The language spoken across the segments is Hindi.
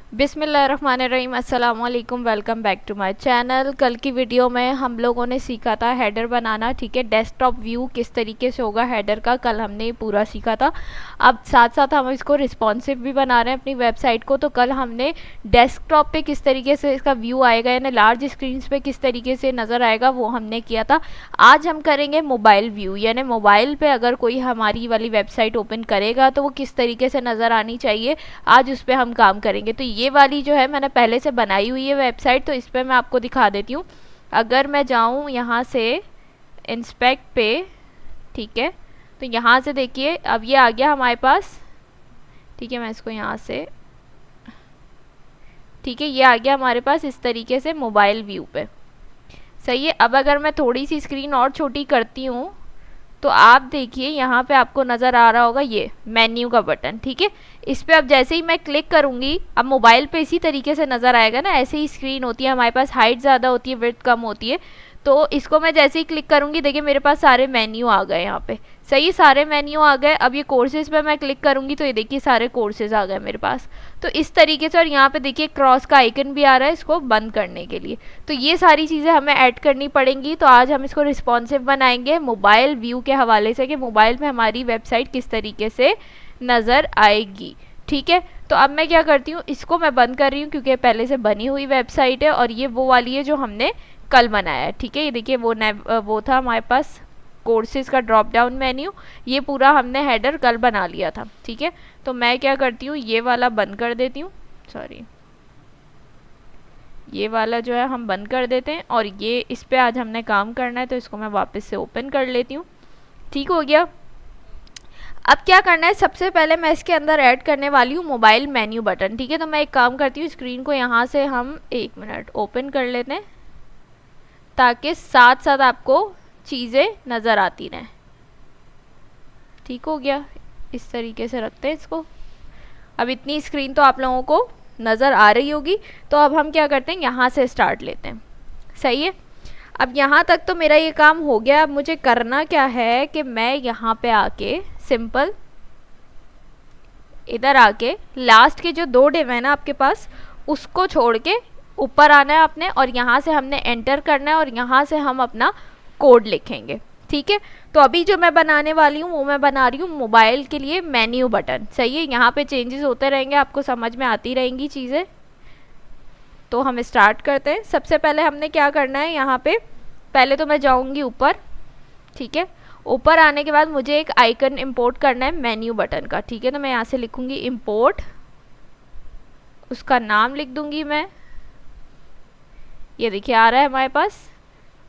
बिस्मिल्लाहिर्रहमानिर्रहीम, अस्सलाम वालेकुम, welcome back to my channel. कल की वीडियो में हम लोगों ने सीखा था हेडर बनाना। ठीक है, डेस्कटॉप व्यू किस तरीके से होगा हेडर का, कल हमने ये पूरा सीखा था। अब साथ साथ हम इसको रिस्पॉन्सिव भी बना रहे हैं अपनी वेबसाइट को। तो कल हमने डेस्कटॉप पे किस तरीके से इसका व्यू आएगा, यानी लार्ज स्क्रीन पे किस तरीके से नज़र आएगा, वो हमने किया था। आज हम करेंगे मोबाइल व्यू, यानी मोबाइल पे अगर कोई हमारी वाली वेबसाइट ओपन करेगा तो वो किस तरीके से नज़र आनी चाहिए, आज उस पर हम काम करेंगे। तो ये वाली जो है मैंने पहले से बनाई हुई है वेबसाइट, तो इस पर मैं आपको दिखा देती हूँ। अगर मैं जाऊँ यहाँ से इंस्पेक्ट पे, ठीक है, तो यहाँ से देखिए अब ये आ गया हमारे पास। ठीक है, मैं इसको यहाँ से, ठीक है, ये आ गया हमारे पास इस तरीके से मोबाइल व्यू पे। सही है। अब अगर मैं थोड़ी सी स्क्रीन और छोटी करती हूँ तो आप देखिए यहाँ पे आपको नज़र आ रहा होगा ये मेन्यू का बटन। ठीक है, इस पे अब जैसे ही मैं क्लिक करूँगी, अब मोबाइल पे इसी तरीके से नज़र आएगा ना, ऐसे ही स्क्रीन होती है हमारे पास, हाइट ज़्यादा होती है, विड्थ कम होती है। तो इसको मैं जैसे ही क्लिक करूँगी, देखिए मेरे पास सारे मेन्यू आ गए यहाँ पे। सही, सारे मेन्यू आ गए। अब ये कोर्सेज पे मैं क्लिक करूँगी तो ये देखिए सारे कोर्सेज आ गए मेरे पास। तो इस तरीके से, और यहाँ पे देखिए क्रॉस का आइकन भी आ रहा है इसको बंद करने के लिए। तो ये सारी चीज़ें हमें ऐड करनी पड़ेंगी। तो आज हम इसको रिस्पॉन्सिव बनाएंगे मोबाइल व्यू के हवाले से, कि मोबाइल में हमारी वेबसाइट किस तरीके से नज़र आएगी। ठीक है, तो अब मैं क्या करती हूँ, इसको मैं बंद कर रही हूँ क्योंकि पहले से बनी हुई वेबसाइट है, और ये वो वाली है जो हमने कल बनाया है। ठीक है, ये देखिए वो था हमारे पास कोर्सेज का ड्रॉप डाउन मेन्यू, ये पूरा हमने हेडर कल बना लिया था। ठीक है, तो मैं क्या करती हूँ, ये वाला बंद कर देती हूँ, सॉरी, ये वाला जो है हम बंद कर देते हैं, और ये इस पे आज हमने काम करना है, तो इसको मैं वापस से ओपन कर लेती हूँ। ठीक हो गया। अब क्या करना है, सबसे पहले मैं इसके अंदर ऐड करने वाली हूँ मोबाइल मेन्यू बटन। ठीक है, तो मैं एक काम करती हूँ, स्क्रीन को यहाँ से हम 1 मिनट ओपन कर लेते हैं ताकि साथ साथ आपको चीज़ें नज़र आती रहें। ठीक हो गया, इस तरीके से रखते हैं इसको। अब इतनी स्क्रीन तो आप लोगों को नज़र आ रही होगी। तो अब हम क्या करते हैं, यहाँ से स्टार्ट लेते हैं। सही है, अब यहाँ तक तो मेरा ये काम हो गया। अब मुझे करना क्या है कि मैं यहाँ पे आके सिंपल इधर आके लास्ट के जो 2 डिव है ना आपके पास, उसको छोड़ के ऊपर आना है आपने, और यहाँ से हमने एंटर करना है, और यहाँ से हम अपना कोड लिखेंगे। ठीक है, तो अभी जो मैं बनाने वाली हूँ वो मैं बना रही हूँ मोबाइल के लिए मेन्यू बटन। सही है, यहाँ पे चेंजेस होते रहेंगे, आपको समझ में आती रहेंगी चीज़ें। तो हम स्टार्ट करते हैं। सबसे पहले हमने क्या करना है, यहाँ पे पहले तो मैं जाऊँगी ऊपर। ठीक है, ऊपर आने के बाद मुझे एक आइकन इंपोर्ट करना है मेन्यू बटन का। ठीक है, तो मैं यहाँ से लिखूँगी इंपोर्ट, उसका नाम लिख दूँगी मैं, ये देखिए आ रहा है हमारे पास,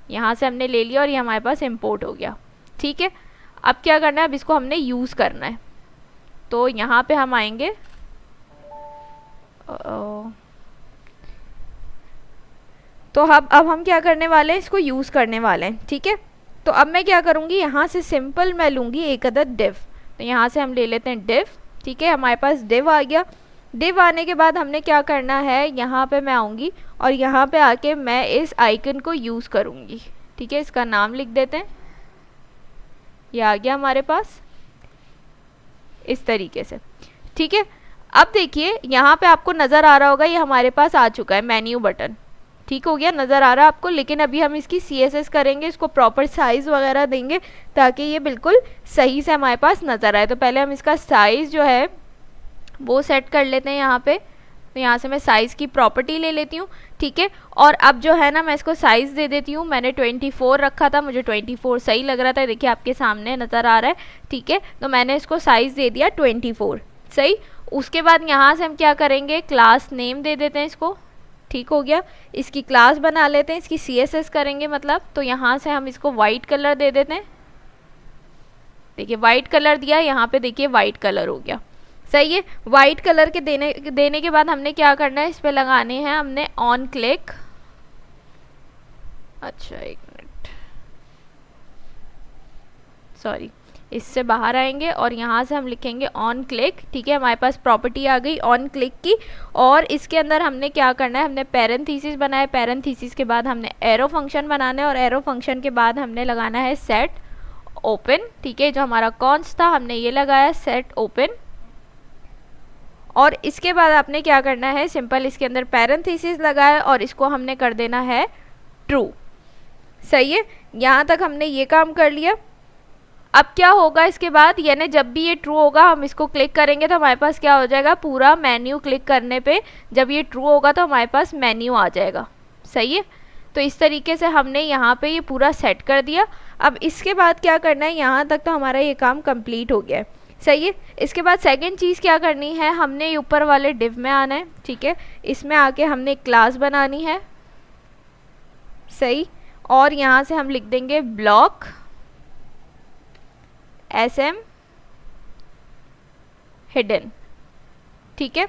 यहाँ से हमने ले लिया और ये हमारे पास इंपोर्ट हो गया। ठीक है, अब क्या करना है, अब इसको हमने यूज़ करना है। तो यहाँ पे हम आएंगे, तो अब हम क्या करने वाले हैं, इसको यूज़ करने वाले हैं। ठीक है, तो अब मैं क्या करूँगी, यहाँ से सिंपल मैं लूँगी एक अदद डिव। तो यहाँ से हम ले लेते हैं डिव। ठीक है, हमारे पास डिव आ गया। डिव आने के बाद हमने क्या करना है, यहाँ पे मैं आऊँगी और यहाँ पे आके मैं इस आइकन को यूज़ करूँगी। ठीक है, इसका नाम लिख देते हैं, ये आ गया हमारे पास इस तरीके से। ठीक है, अब देखिए यहाँ पे आपको नज़र आ रहा होगा, ये हमारे पास आ चुका है मेन्यू बटन। ठीक हो गया, नज़र आ रहा है आपको। लेकिन अभी हम इसकी CSS करेंगे, इसको प्रॉपर साइज़ वगैरह देंगे ताकि ये बिल्कुल सही से हमारे पास नज़र आए। तो पहले हम इसका साइज़ जो है वो सेट कर लेते हैं यहाँ पे। तो यहाँ से मैं साइज़ की प्रॉपर्टी ले लेती हूँ। ठीक है, और अब जो है ना मैं इसको साइज़ दे देती हूँ। मैंने 24 रखा था, मुझे 24 सही लग रहा था, देखिए आपके सामने नज़र आ रहा है। ठीक है, तो मैंने इसको साइज़ दे दिया 24। सही, उसके बाद यहाँ से हम क्या करेंगे, क्लास नेम दे देते हैं इसको। ठीक हो गया, इसकी क्लास बना लेते हैं, इसकी CSS करेंगे मतलब। तो यहाँ से हम इसको वाइट कलर दे देते हैं। देखिए वाइट कलर दिया, यहाँ पे देखिए वाइट कलर हो गया। सही है, वाइट कलर के देने के बाद हमने क्या करना है, इस पे लगाने हैं हमने ऑन क्लिक। अच्छा 1 मिनट, सॉरी, इससे बाहर आएंगे और यहाँ से हम लिखेंगे ऑन क्लिक। ठीक है, हमारे पास प्रॉपर्टी आ गई ऑन क्लिक की, और इसके अंदर हमने क्या करना है, हमने पैरेंथेसिस बनाया, पैरेंथेसिस के बाद हमने एरो फंक्शन बनाना है, और एरो फंक्शन के बाद हमने लगाना है सेट ओपन। ठीक है, जो हमारा कॉन्स था हमने ये लगाया सेट ओपन, और इसके बाद आपने क्या करना है, सिंपल इसके अंदर पैरेंथेसिस लगाया और इसको हमने कर देना है ट्रू। सही है, यहाँ तक हमने ये काम कर लिया। अब क्या होगा इसके बाद, यानी जब भी ये ट्रू होगा हम इसको क्लिक करेंगे तो हमारे पास क्या हो जाएगा, पूरा मेन्यू क्लिक करने पे जब ये ट्रू होगा तो हमारे पास मेन्यू आ जाएगा। सही है, तो इस तरीके से हमने यहाँ पे ये पूरा सेट कर दिया। अब इसके बाद क्या करना है, यहाँ तक तो हमारा ये काम कंप्लीट हो गया है। सही है, इसके बाद सेकंड चीज़ क्या करनी है, हमने ऊपर वाले डिव में आना है। ठीक है, इसमें आके हमने एक क्लास बनानी है। सही, और यहाँ से हम लिख देंगे ब्लॉक SM हिडन। ठीक है,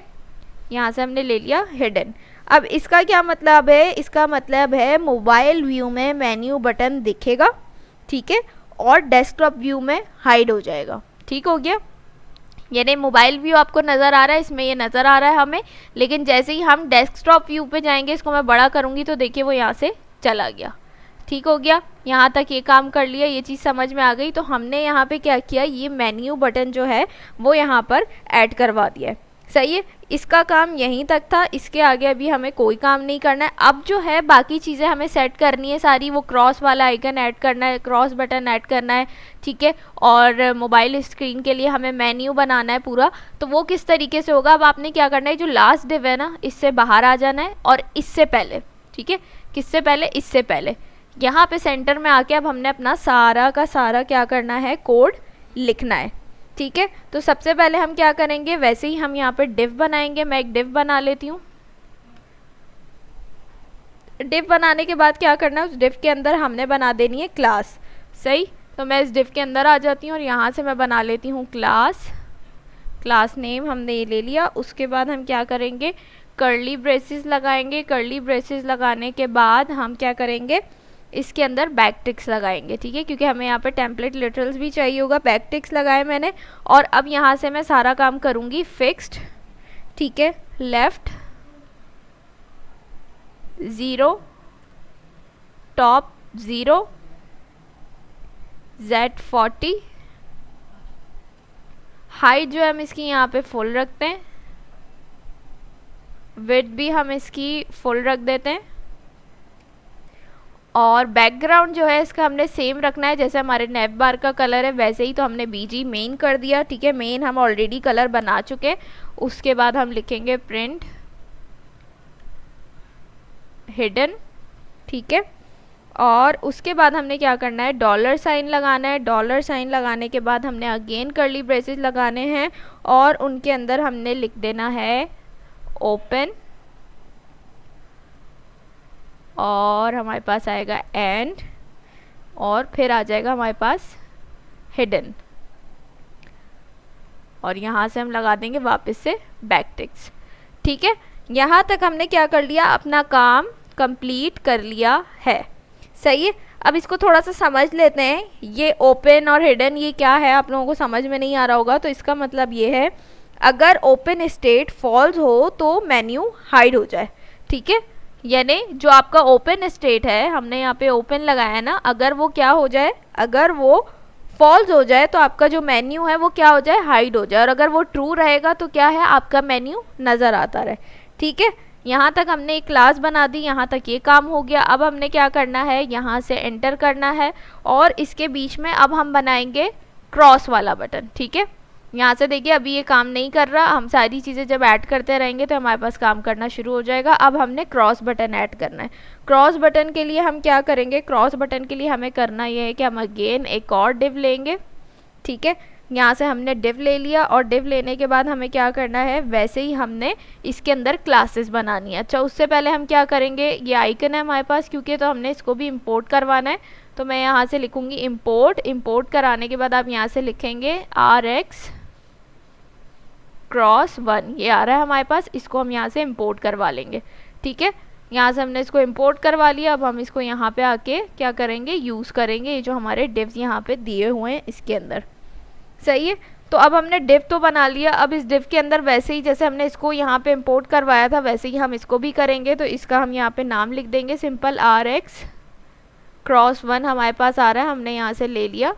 यहाँ से हमने ले लिया हिडन। अब इसका क्या मतलब है, इसका मतलब है मोबाइल व्यू में मेन्यू बटन दिखेगा। ठीक है, और डेस्कटॉप व्यू में हाइड हो जाएगा। ठीक हो गया, यानी मोबाइल व्यू आपको नज़र आ रहा है, इसमें ये नज़र आ रहा है हमें, लेकिन जैसे ही हम डेस्कटॉप व्यू पे जाएंगे, इसको मैं बड़ा करूँगी तो देखिए वो यहाँ से चला गया। ठीक हो गया, यहाँ तक ये काम कर लिया, ये चीज़ समझ में आ गई। तो हमने यहाँ पे क्या किया, ये मेन्यू बटन जो है वो यहाँ पर ऐड करवा दिया है। सही है, इसका काम यहीं तक था, इसके आगे अभी हमें कोई काम नहीं करना है। अब जो है बाकी चीज़ें हमें सेट करनी है सारी, वो क्रॉस वाला आइकन ऐड करना है, क्रॉस बटन ऐड करना है। ठीक है, और मोबाइल स्क्रीन के लिए हमें मेन्यू बनाना है पूरा। तो वो किस तरीके से होगा, अब आपने क्या करना है, जो लास्ट डिव है ना, इससे बाहर आ जाना है और इससे पहले, ठीक है, किससे पहले, इससे पहले यहाँ पे सेंटर में आके अब हमने अपना सारा का सारा क्या करना है, कोड लिखना है। ठीक है, तो सबसे पहले हम क्या करेंगे, वैसे ही हम यहाँ पे डिव बनाएंगे। मैं एक डिव बना लेती हूँ। डिव बनाने के बाद क्या करना है, उस डिव के अंदर हमने बना देनी है क्लास। सही, तो मैं इस डिव के अंदर आ जाती हूँ और यहाँ से मैं बना लेती हूँ क्लास। क्लास नेम हमने ये ले लिया। उसके बाद हम क्या करेंगे, कर्ली ब्रेसेस लगाएंगे। कर्ली ब्रेसेस लगाने के बाद हम क्या करेंगे, इसके अंदर बैकटिक्स लगाएंगे। ठीक है, क्योंकि हमें यहाँ पे टेम्पलेट लिटरल्स भी चाहिए होगा। बैकटिक्स लगाए मैंने, और अब यहाँ से मैं सारा काम करूँगी फिक्स्ड। ठीक है, लेफ्ट 0, टॉप 0, Z40, हाइट जो है हम इसकी यहाँ पे फुल रखते हैं, विड्थ भी हम इसकी फुल रख देते हैं, और बैकग्राउंड जो है इसका हमने सेम रखना है, जैसे हमारे नेव बार का कलर है वैसे ही, तो हमने BG मेन कर दिया। ठीक है, मेन हम ऑलरेडी कलर बना चुके। उसके बाद हम लिखेंगे प्रिंट हिडन। ठीक है, और उसके बाद हमने क्या करना है, डॉलर साइन लगाना है। डॉलर साइन लगाने के बाद हमने अगेन कर्ली ब्रेसेस लगाने हैं, और उनके अंदर हमने लिख देना है ओपन, और हमारे पास आएगा एंड, और फिर आ जाएगा हमारे पास हिडन, और यहाँ से हम लगा देंगे वापस से बैकटिक्स। ठीक है, यहाँ तक हमने क्या कर लिया, अपना काम कंप्लीट कर लिया है। सही है, अब इसको थोड़ा सा समझ लेते हैं। ये ओपन और हिडन ये क्या है, आप लोगों को समझ में नहीं आ रहा होगा। तो इसका मतलब ये है, अगर ओपन स्टेट फॉल्स हो तो मेन्यू हाइड हो जाए। ठीक है, यानी जो आपका ओपन स्टेट है, हमने यहाँ पे ओपन लगाया है ना, अगर वो क्या हो जाए, अगर वो फॉल्स हो जाए तो आपका जो मेन्यू है वो क्या हो जाए, हाइड हो जाए। और अगर वो ट्रू रहेगा तो क्या है, आपका मेन्यू नज़र आता रहे। ठीक है, यहाँ तक हमने एक क्लास बना दी, यहाँ तक ये काम हो गया। अब हमने क्या करना है, यहाँ से एंटर करना है, और इसके बीच में अब हम बनाएंगे क्रॉस वाला बटन। ठीक है, यहाँ से देखिए अभी ये काम नहीं कर रहा, हम सारी चीज़ें जब ऐड करते रहेंगे तो हमारे पास काम करना शुरू हो जाएगा। अब हमने क्रॉस बटन ऐड करना है। क्रॉस बटन के लिए हम क्या करेंगे, क्रॉस बटन के लिए हमें करना ये है कि हम अगेन एक और डिव लेंगे। ठीक है, यहाँ से हमने डिव ले लिया, और डिव लेने के बाद हमें क्या करना है, वैसे ही हमने इसके अंदर क्लासेस बनानी है। अच्छा, उससे पहले हम क्या करेंगे, ये आइकन है हमारे पास, क्योंकि तो हमने इसको भी इंपोर्ट करवाना है, तो मैं यहाँ से लिखूँगी इंपोर्ट। इंपोर्ट कराने के बाद आप यहाँ से लिखेंगे RX क्रॉस 1, ये आ रहा है हमारे पास, इसको हम यहाँ से इंपोर्ट करवा लेंगे। ठीक है, यहाँ से हमने इसको इंपोर्ट करवा लिया। अब हम इसको यहाँ पे आके क्या करेंगे, यूज़ करेंगे, ये जो हमारे डिव्स यहाँ पे दिए हुए हैं इसके अंदर। सही है, तो अब हमने डिव तो बना लिया। अब इस डिव के अंदर वैसे ही जैसे हमने इसको यहाँ पे इंपोर्ट करवाया था वैसे ही हम इसको भी करेंगे। तो इसका हम यहाँ पे नाम लिख देंगे सिंपल RX क्रॉस 1 हमारे पास आ रहा है, हमने यहाँ से ले लिया।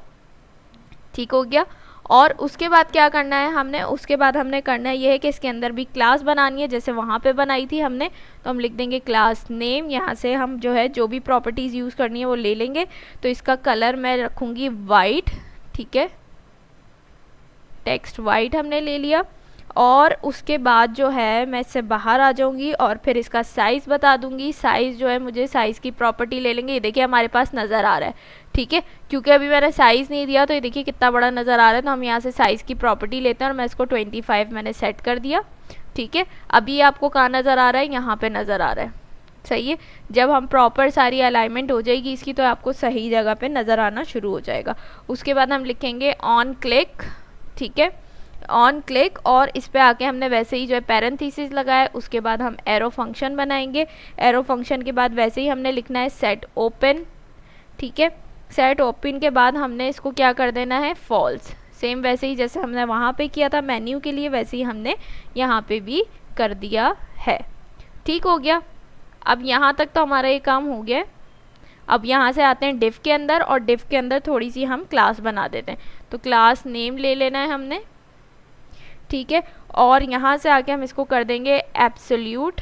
ठीक हो गया, और उसके बाद क्या करना है हमने, उसके बाद हमने करना ये है कि इसके अंदर भी क्लास बनानी है जैसे वहाँ पे बनाई थी हमने। तो हम लिख देंगे क्लास नेम, यहाँ से हम जो है जो भी प्रॉपर्टीज़ यूज़ करनी है वो ले लेंगे। तो इसका कलर मैं रखूँगी वाइट, ठीक है, टेक्स्ट वाइट हमने ले लिया। और उसके बाद जो है मैं इससे बाहर आ जाऊंगी और फिर इसका साइज़ बता दूंगी। साइज़ जो है मुझे साइज़ की प्रॉपर्टी ले लेंगे, ये देखिए हमारे पास नज़र आ रहा है, ठीक है, क्योंकि अभी मैंने साइज़ नहीं दिया तो ये देखिए कितना बड़ा नज़र आ रहा है। तो हम यहाँ से साइज़ की प्रॉपर्टी लेते हैं और मैं इसको 25 मैंने सेट कर दिया, ठीक है। अभी आपको कहाँ नज़र आ रहा है, यहाँ पर नज़र आ रहा है, सही है। जब हम प्रॉपर सारी अलाइनमेंट हो जाएगी इसकी तो आपको सही जगह पे नज़र आना शुरू हो जाएगा। उसके बाद हम लिखेंगे ऑन क्लिक, ठीक है, ऑन क्लिक, और इस पे आके हमने वैसे ही जो है पैरेंथेसिस लगाया। उसके बाद हम एरो फंक्शन बनाएंगे। एरो फंक्शन के बाद वैसे ही हमने लिखना है सेट ओपन, ठीक है। सेट ओपन के बाद हमने इसको क्या कर देना है, फॉल्स। सेम वैसे ही जैसे हमने वहाँ पे किया था मेन्यू के लिए वैसे ही हमने यहाँ पे भी कर दिया है, ठीक हो गया। अब यहाँ तक तो हमारा ये काम हो गया। अब यहाँ से आते हैं डिफ के अंदर, और डिफ के अंदर थोड़ी सी हम क्लास बना देते हैं। तो क्लास नेम ले लेना है हमने, ठीक है, और यहाँ से आके हम इसको कर देंगे एब्सोल्यूट,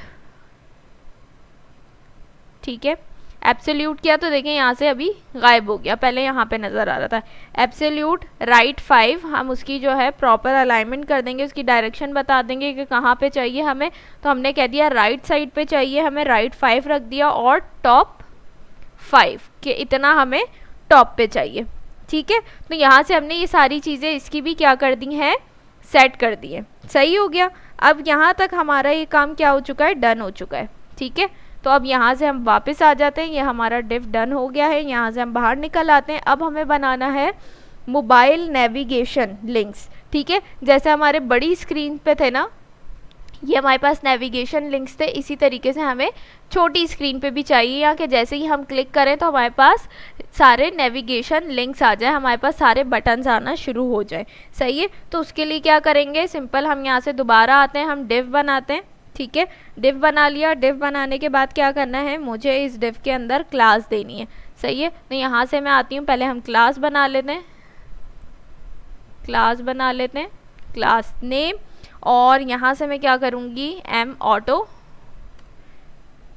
ठीक है। एब्सोल्यूट किया तो देखें यहाँ से अभी गायब हो गया, पहले यहाँ पे नज़र आ रहा था। एब्सोल्यूट राइट 5, हम उसकी जो है प्रॉपर अलाइनमेंट कर देंगे, उसकी डायरेक्शन बता देंगे कि कहाँ पे चाहिए हमें। तो हमने कह दिया राइट साइड पे चाहिए हमें, राइट 5 रख दिया, और टॉप 5 के इतना हमें टॉप पे चाहिए, ठीक है। तो यहाँ से हमने ये सारी चीज़ें इसकी भी क्या कर दी हैं, सेट कर दिए, सही हो गया। अब यहाँ तक हमारा ये काम क्या हो चुका है, डन हो चुका है, ठीक है। तो अब यहाँ से हम वापस आ जाते हैं, ये हमारा डिफ डन हो गया है। यहाँ से हम बाहर निकल आते हैं। अब हमें बनाना है मोबाइल नेविगेशन लिंक्स, ठीक है। जैसे हमारे बड़ी स्क्रीन पे थे ना, ये हमारे पास नेविगेशन लिंक्स थे, इसी तरीके से हमें छोटी स्क्रीन पे भी चाहिए यहाँ कि जैसे ही हम क्लिक करें तो हमारे पास सारे नेविगेशन लिंक्स आ जाए, हमारे पास सारे बटन्स आना शुरू हो जाए, सही है। तो उसके लिए क्या करेंगे, सिंपल हम यहाँ से दोबारा आते हैं, हम डिव बनाते हैं, ठीक है। डिव बना लिया। डिव बनाने के बाद क्या करना है, मुझे इस डिव के अंदर क्लास देनी है, सही है। तो यहाँ से मैं आती हूँ, पहले हम क्लास बना लेते हैं, क्लास बना लेते हैं, क्लास नेम, और यहाँ से मैं क्या करूँगी, एम ऑटो,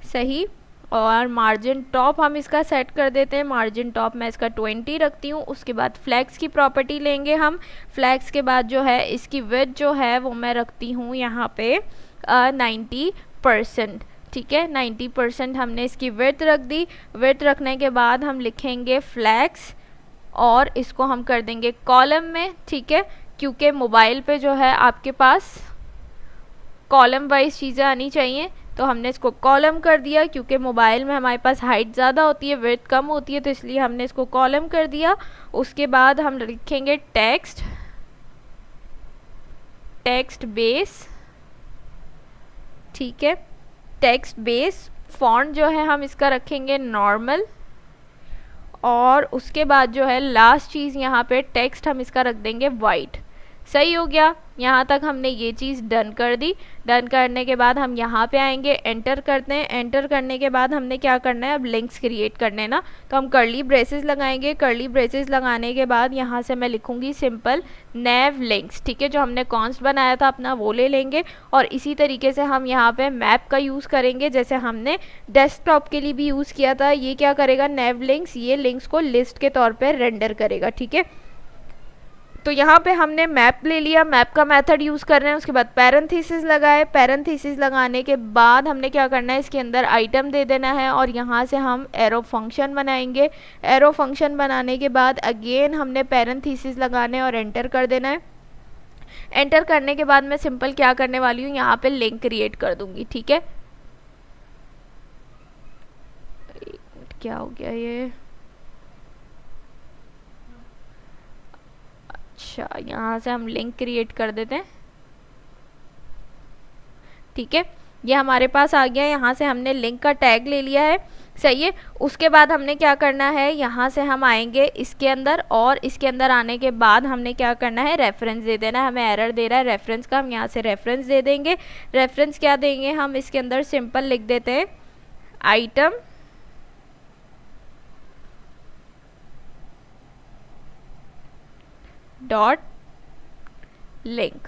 सही। और मार्जिन टॉप हम इसका सेट कर देते हैं, मार्जिन टॉप मैं इसका 20 रखती हूँ। उसके बाद फ्लैक्स की प्रॉपर्टी लेंगे हम। फ्लैक्स के बाद जो है इसकी विड्थ जो है वो मैं रखती हूँ यहाँ पे 90%, ठीक है। 90% हमने इसकी विड्थ रख दी। विड्थ रखने के बाद हम लिखेंगे फ्लैक्स, और इसको हम कर देंगे कॉलम में, ठीक है, क्योंकि मोबाइल पे जो है आपके पास कॉलम वाइज चीज़ें आनी चाहिए। तो हमने इसको कॉलम कर दिया, क्योंकि मोबाइल में हमारे पास हाइट ज़्यादा होती है, विड्थ कम होती है, तो इसलिए हमने इसको कॉलम कर दिया। उसके बाद हम लिखेंगे टेक्स्ट, टेक्स्ट बेस, ठीक है, टेक्स्ट बेस। फॉन्ट जो है हम इसका रखेंगे नॉर्मल, और उसके बाद जो है लास्ट चीज़ यहाँ पे टेक्स्ट हम इसका रख देंगे वाइट, सही हो गया। यहाँ तक हमने ये चीज़ डन कर दी। डन करने के बाद हम यहाँ पे आएंगे, एंटर करते हैं। एंटर करने के बाद हमने क्या करना है, अब लिंक्स क्रिएट करने हैं ना, तो हम कर्ली ब्रेसेस लगाएंगे। कर्ली ब्रेसेस लगाने के बाद यहाँ से मैं लिखूँगी सिंपल नेव लिंक्स, ठीक है, जो हमने कॉन्स्ट बनाया था अपना वो ले लेंगे। और इसी तरीके से हम यहाँ पे मैप का यूज़ करेंगे, जैसे हमने डेस्कटॉप के लिए भी यूज़ किया था। ये क्या करेगा, नेव लिंक्स, ये लिंक्स को लिस्ट के तौर पर रेंडर करेगा, ठीक है। तो यहाँ पे हमने मैप ले लिया, मैप का मेथड यूज़ कर रहे हैं। उसके बाद पैरेंथेसिस लगाए। पैरेंथेसिस लगाने के बाद हमने क्या करना है, इसके अंदर आइटम दे देना है, और यहाँ से हम एरो फंक्शन बनाएंगे। एरो फंक्शन बनाने के बाद अगेन हमने पैरेंथेसिस लगाने और एंटर कर देना है। एंटर करने के बाद मैं सिंपल क्या करने वाली हूँ, यहाँ पे लिंक क्रिएट कर दूँगी, ठीक है। क्या हो गया ये, अच्छा, यहाँ से हम लिंक क्रिएट कर देते हैं, ठीक है। ये हमारे पास आ गया। यहाँ से हमने लिंक का टैग ले लिया है, सही है। उसके बाद हमने क्या करना है, यहाँ से हम आएंगे इसके अंदर, और इसके अंदर आने के बाद हमने क्या करना है, रेफरेंस दे देना है। हमें एरर दे रहा है रेफरेंस का, हम यहाँ से रेफरेंस दे देंगे। रेफरेंस क्या देंगे हम, इसके अंदर सिंपल लिख देते हैं आइटम डॉट लिंक,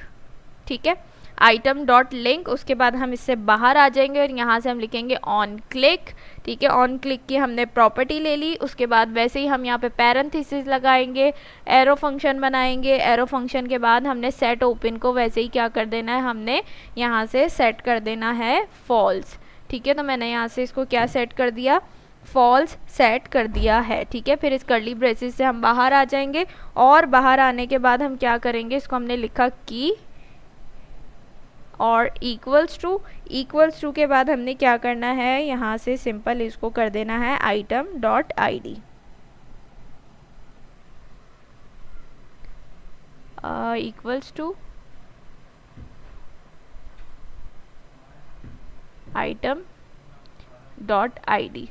ठीक है, आइटम डॉट लिंक। उसके बाद हम इससे बाहर आ जाएंगे और यहाँ से हम लिखेंगे ऑन क्लिक, ठीक है, ऑन क्लिक की हमने प्रॉपर्टी ले ली। उसके बाद वैसे ही हम यहाँ पे पैरेंथेसिस लगाएंगे, एरो फंक्शन बनाएंगे। एरो फंक्शन के बाद हमने सेट ओपन को वैसे ही क्या कर देना है, हमने यहाँ से सेट कर देना है फॉल्स, ठीक है। तो मैंने यहाँ से इसको क्या सेट कर दिया, फॉल्स सेट कर दिया है, ठीक है। फिर इस कर्ली ब्रेसेस से हम बाहर आ जाएंगे और बाहर आने के बाद हम क्या करेंगे, इसको हमने लिखा की और इक्वल्स टू के बाद हमने क्या करना है, यहाँ से सिंपल इसको कर देना है item dot ID, equals to item dot ID,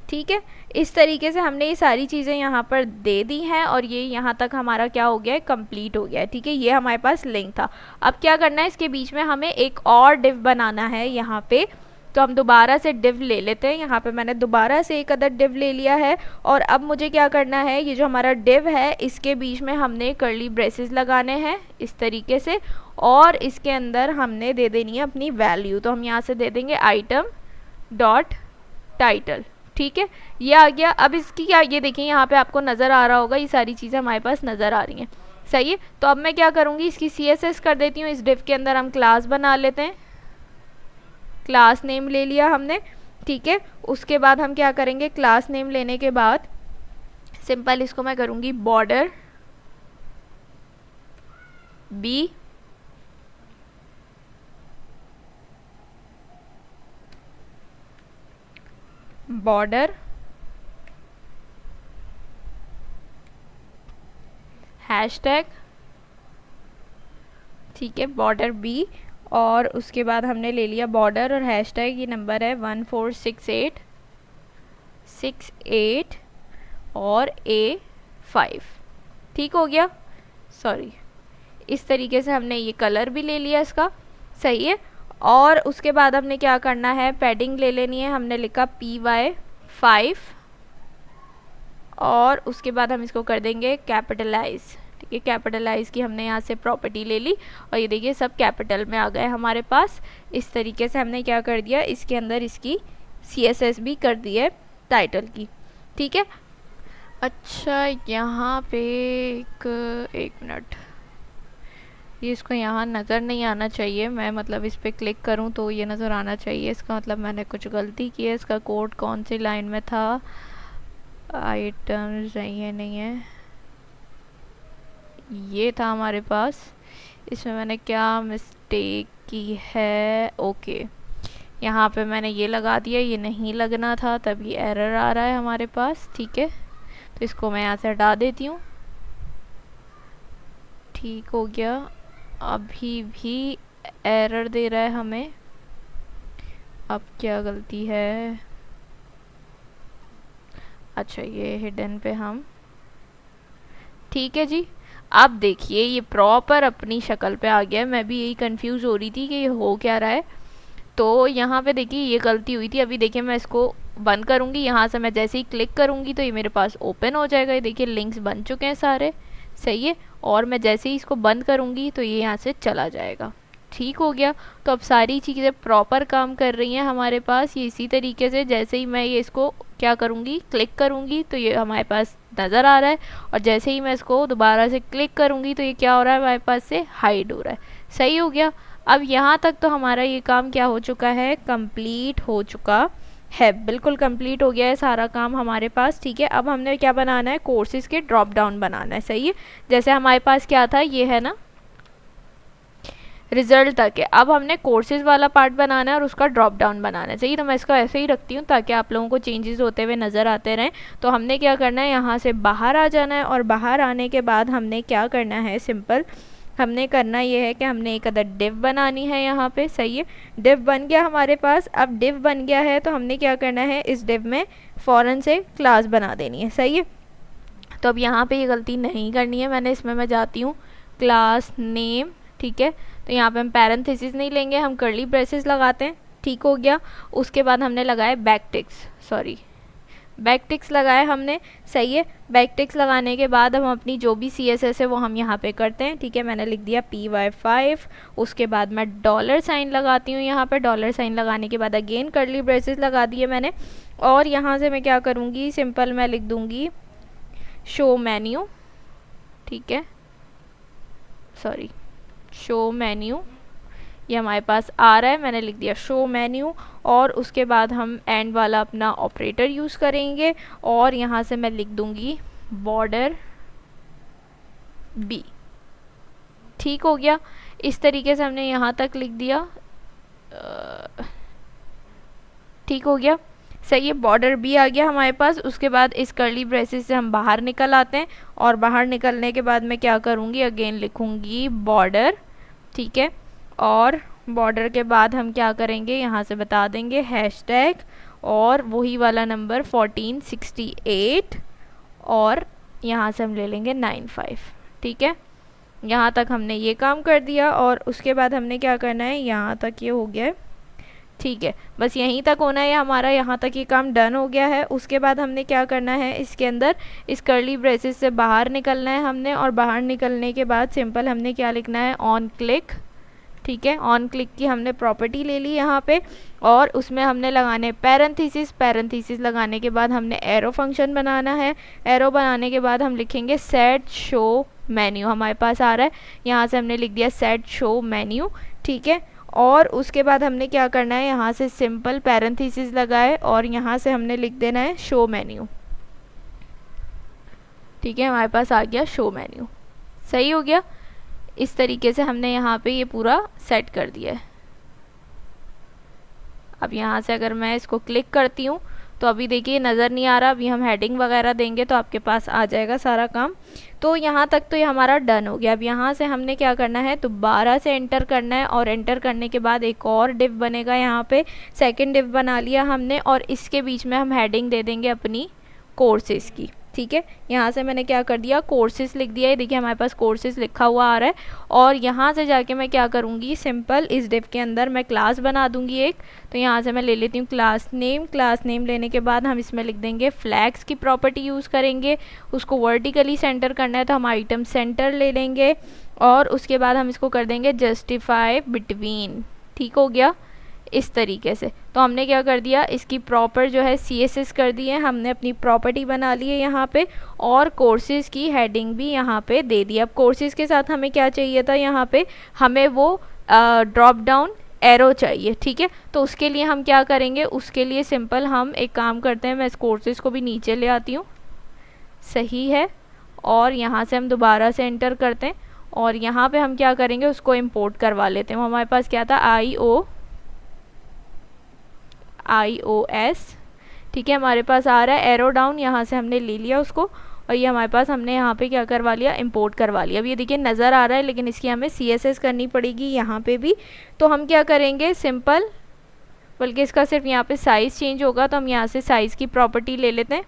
ठीक है। इस तरीके से हमने ये सारी चीज़ें यहाँ पर दे दी हैं और ये यहाँ तक हमारा क्या हो गया है, कंप्लीट हो गया है, ठीक है। ये हमारे पास लिंक था। अब क्या करना है, इसके बीच में हमें एक और डिव बनाना है यहाँ पे। तो हम दोबारा से डिव ले लेते हैं। यहाँ पे मैंने दोबारा से एक अदर डिव ले लिया है और अब मुझे क्या करना है, ये जो हमारा डिव है इसके बीच में हमने कर्ली ब्रेसेस लगाने हैं इस तरीके से और इसके अंदर हमने दे देनी है अपनी वैल्यू। तो हम यहाँ से दे देंगे आइटम डॉट टाइटल, ठीक है, ये आ गया। अब इसकी क्या, ये देखिए यहाँ पे आपको नज़र आ रहा होगा, ये सारी चीज़ें हमारे पास नज़र आ रही हैं, सही है। तो अब मैं क्या करूँगी, इसकी CSS कर देती हूँ। इस डिव के अंदर हम क्लास बना लेते हैं, क्लास नेम ले लिया हमने, ठीक है। उसके बाद हम क्या करेंगे, क्लास नेम लेने के बाद सिंपल इसको मैं करूँगी बॉर्डर बी, बॉर्डर हैशटैग, ठीक है, बॉर्डर बी और उसके बाद हमने ले लिया बॉर्डर और हैशटैग, ये नंबर है 146868 और A5, ठीक हो गया, सॉरी। इस तरीके से हमने ये कलर भी ले लिया इसका, सही है। और उसके बाद हमने क्या करना है, पैडिंग ले लेनी है। हमने लिखा PY5 और उसके बाद हम इसको कर देंगे कैपिटलाइज, ठीक है। कैपिटलाइज की हमने यहाँ से प्रॉपर्टी ले ली और ये देखिए सब कैपिटल में आ गए हमारे पास। इस तरीके से हमने क्या कर दिया, इसके अंदर इसकी CSS भी कर दी है टाइटल की, ठीक है। अच्छा यहाँ पे एक मिनट, ये इसको यहाँ नज़र नहीं आना चाहिए। मैं मतलब इस पर क्लिक करूँ तो ये नज़र आना चाहिए, इसका मतलब मैंने कुछ गलती की है। इसका कोड कौन सी लाइन में था, आइटम्स नहीं है, ये था हमारे पास। इसमें मैंने क्या मिस्टेक की है, ओके, यहाँ पे मैंने ये लगा दिया, ये नहीं लगना था, तभी एरर आ रहा है हमारे पास, ठीक है। तो इसको मैं यहाँ से हटा देती हूँ, ठीक हो गया। अभी भी एरर दे रहा है हमें, अब क्या गलती है, अच्छा ये हिडन पे हम, ठीक है जी। अब देखिए ये प्रॉपर अपनी शक्ल पे आ गया। मैं भी यही कंफ्यूज हो रही थी कि ये हो क्या रहा है। तो यहाँ पे देखिए ये गलती हुई थी। अभी देखिए मैं इसको बंद करूँगी, यहाँ से मैं जैसे ही क्लिक करूँगी तो ये मेरे पास ओपन हो जाएगा। ये देखिए लिंक्स बन चुके हैं सारे, सही है। और मैं जैसे ही इसको बंद करूँगी तो ये यहाँ से चला जाएगा, ठीक हो गया। तो अब सारी चीज़ें प्रॉपर काम कर रही हैं हमारे पास। ये इसी तरीके से जैसे ही मैं ये इसको क्या करूँगी, क्लिक करूँगी तो ये हमारे पास नज़र आ रहा है और जैसे ही मैं इसको दोबारा से क्लिक करूँगी तो ये क्या हो रहा है, हमारे पास से हाइड हो रहा है, सही हो गया। अब यहाँ तक तो हमारा ये काम क्या हो चुका है, कंप्लीट हो चुका है, बिल्कुल कंप्लीट हो गया है सारा काम हमारे पास, ठीक है। अब हमने क्या बनाना है, कोर्सेज़ के ड्रॉप डाउन बनाना है, सही है। जैसे हमारे पास क्या था, ये है ना रिजल्ट तक है। अब हमने कोर्सेज वाला पार्ट बनाना है और उसका ड्रॉप डाउन बनाना है, सही। तो मैं इसको ऐसे ही रखती हूँ ताकि आप लोगों को चेंजेस होते हुए नज़र आते रहें। तो हमने क्या करना है, यहाँ से बाहर आ जाना है और बाहर आने के बाद हमने क्या करना है, सिंपल हमने करना ये है कि हमने एक अदर डिव बनानी है यहाँ पे, सही है। डिव बन गया हमारे पास। अब डिव बन गया है तो हमने क्या करना है, इस डिव में फ़ौरन से क्लास बना देनी है, सही है। तो अब यहाँ पे ये गलती नहीं करनी है मैंने, इसमें मैं जाती हूँ क्लास नेम, ठीक है। तो यहाँ पे हम पैरेंथेसिस नहीं लेंगे, हम कर्ली ब्रेसेस लगाते हैं, ठीक हो गया। उसके बाद हमने लगाए बैकटिक्स, सॉरी बैक टिक्स लगाए हमने, सही है। बैक टिक्स लगाने के बाद हम अपनी जो भी CSS है वो हम यहाँ पे करते हैं, ठीक है। मैंने लिख दिया py5, उसके बाद मैं डॉलर साइन लगाती हूँ यहाँ पे। डॉलर साइन लगाने के बाद अगेन कर्ली ब्रेसेस लगा दिए मैंने, और यहाँ से मैं क्या करूँगी, सिंपल मैं लिख दूँगी शो मेन्यू, ठीक है, सॉरी शो मेन्यू, ये हमारे पास आ रहा है, मैंने लिख दिया शो मेन्यू। और उसके बाद हम एंड वाला अपना ऑपरेटर यूज़ करेंगे, और यहाँ से मैं लिख दूँगी बॉर्डर बी, ठीक हो गया। इस तरीके से हमने यहाँ तक लिख दिया, ठीक हो गया, सही है। बॉर्डर बी आ गया हमारे पास। उसके बाद इस कर्ली ब्रेसेस से हम बाहर निकल आते हैं, और बाहर निकलने के बाद मैं क्या करूँगी, अगेन लिखूँगी बॉर्डर, ठीक है। और बॉर्डर के बाद हम क्या करेंगे, यहाँ से बता देंगे हैशटैग और वही वाला नंबर 1468, और यहाँ से हम ले लेंगे 95, ठीक है। यहाँ तक हमने ये काम कर दिया, और उसके बाद हमने क्या करना है, यहाँ तक ये हो गया है, ठीक है। बस यहीं तक होना है हमारा, यहाँ तक ये काम डन हो गया है। उसके बाद हमने क्या करना है, इसके अंदर इस कर्ली ब्रेसेस से बाहर निकलना है हमने, और बाहर निकलने के बाद सिंपल हमने क्या लिखना है, ऑन क्लिक, ठीक है। ऑन क्लिक की हमने प्रॉपर्टी ले ली यहाँ पे, और उसमें हमने लगाने पैरेंथेसिस। पैरेंथेसिस लगाने के बाद हमने एरो फंक्शन बनाना है। एरो बनाने के बाद हम लिखेंगे सेट शो मेन्यू, हमारे पास आ रहा है, यहाँ से हमने लिख दिया सेट शो मेन्यू, ठीक है। और उसके बाद हमने क्या करना है, यहाँ से सिंपल पैरेंथेसिस लगाए, और यहाँ से हमने लिख देना है शो मेन्यू, ठीक है। हमारे पास आ गया शो मेन्यू, सही हो गया। इस तरीके से हमने यहाँ पे ये पूरा सेट कर दिया है। अब यहाँ से अगर मैं इसको क्लिक करती हूँ तो अभी देखिए नज़र नहीं आ रहा, अभी हम हेडिंग वगैरह देंगे तो आपके पास आ जाएगा सारा काम। तो यहाँ तक तो ये हमारा डन हो गया। अब यहाँ से हमने क्या करना है, दोबारा से एंटर करना है, और एंटर करने के बाद एक और डिव बनेगा यहाँ पे, सेकंड डिव बना लिया हमने, और इसके बीच में हम हेडिंग दे देंगे अपनी कोर्सेज़ की, ठीक है। यहाँ से मैंने क्या कर दिया, कोर्सेज लिख दिया है, देखिए हमारे पास कोर्सेज लिखा हुआ आ रहा है। और यहाँ से जाके मैं क्या करूँगी, सिंपल इस डिव के अंदर मैं क्लास बना दूँगी एक। तो यहाँ से मैं ले लेती हूँ क्लास नेम। क्लास नेम लेने के बाद हम इसमें लिख देंगे फ्लैग्स की प्रॉपर्टी यूज़ करेंगे। उसको वर्टिकली सेंटर करना है तो हम आइटम सेंटर ले लेंगे, और उसके बाद हम इसको कर देंगे जस्टिफाई बिटवीन, ठीक हो गया इस तरीके से। तो हमने क्या कर दिया, इसकी प्रॉपर जो है CSS कर दी है हमने, अपनी प्रॉपर्टी बना ली है यहाँ पे, और कोर्सेज़ की हेडिंग भी यहाँ पे दे दी। अब कोर्सेज़ के साथ हमें क्या चाहिए था, यहाँ पे हमें वो ड्रॉप डाउन एरो चाहिए, ठीक है। तो उसके लिए हम क्या करेंगे, उसके लिए सिंपल हम एक काम करते हैं, मैं इस कोर्सेज़ को भी नीचे ले आती हूँ, सही है। और यहाँ से हम दोबारा से एंटर करते हैं, और यहाँ पे हम क्या करेंगे, उसको इम्पोर्ट करवा लेते हैं। हमारे पास क्या था, iOS, ठीक है, हमारे पास आ रहा है एरो डाउन, यहाँ से हमने ले लिया उसको, और ये हमारे पास हमने यहाँ पे क्या करवा लिया, इंपोर्ट करवा लिया। अब ये देखिए नज़र आ रहा है, लेकिन इसकी हमें CSS करनी पड़ेगी यहाँ पे भी। तो हम क्या करेंगे, सिंपल, बल्कि इसका सिर्फ यहाँ पे साइज़ चेंज होगा, तो हम यहाँ से साइज़ की प्रॉपर्टी ले लेते हैं,